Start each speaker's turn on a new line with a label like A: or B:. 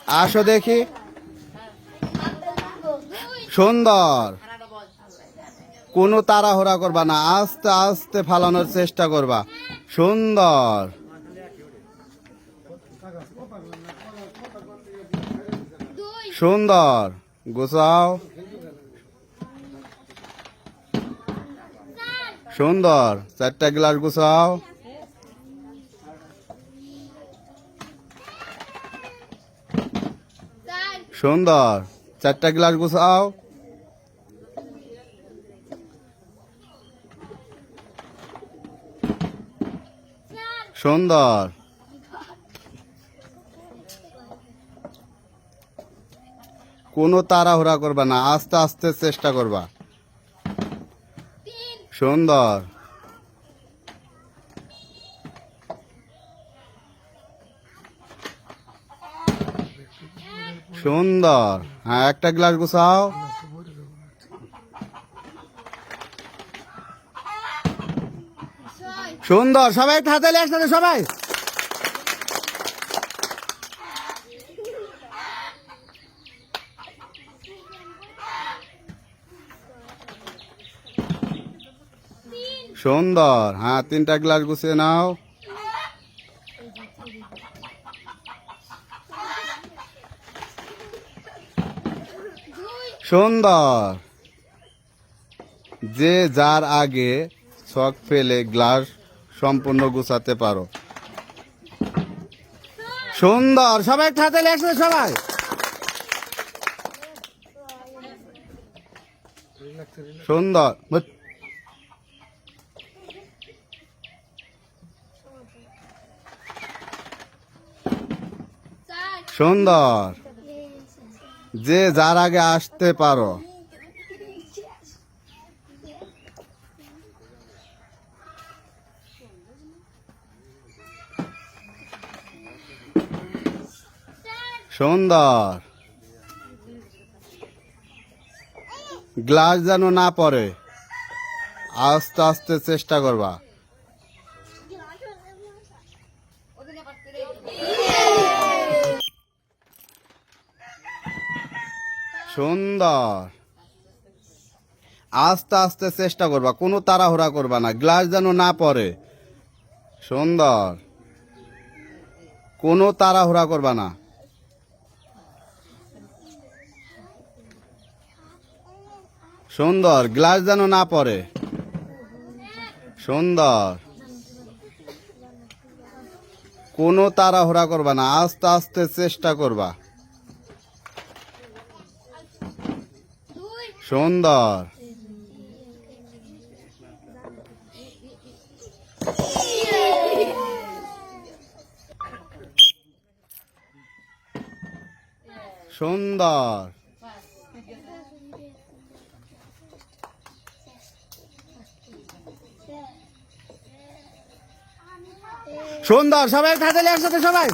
A: আসো দেখি। সুন্দর। কোনো তাড়াহুড়া করবা না, আস্তে আস্তে ফালানোর চেষ্টা করবা। সুন্দর। সুন্দর। গুছাও। সুন্দর। 4টা গ্লাস গুছাও। সুন্দর। 4টা গ্লাস গুছাও। সুন্দর। কোনো তাড়াহুড়া করবা না, আস্তে আস্তে চেষ্টা করবা। সুন্দর। সুন্দর। হ্যাঁ, একটা গ্লাস গুছাও। সুন্দর। সবাই হাতে একসাথে সবাই। সুন্দর। হ্যাঁ, 3টা গ্লাস গুছিয়ে নাও। সুন্দর। যে যার আগে ছক ফেলে গ্লাস সম্পূর্ণ গুছাতে পারো। সুন্দর। সবাই হাতে একসাথে সবাই। সুন্দর। সুন্দর। যে যার আগে আসতে পারো। সুন্দর। গ্লাস যেন না পড়ে, আস্তে আস্তে চেষ্টা করবা। সুন্দর। আস্তে আস্তে চেষ্টা করবা, কোনো তাড়াহুড়া করবা না, গ্লাস যেন না পড়ে। সুন্দর। কোনো তাড়াহুড়া করবা না। সুন্দর। গ্লাস যেন না পড়ে। সুন্দর। কোনো তাড়াহুড়া করবা না, আস্তে আস্তে চেষ্টা করবা। সুন্দর। সুন্দর। সুন্দর। সবাই হাতে একসাথে সবাই।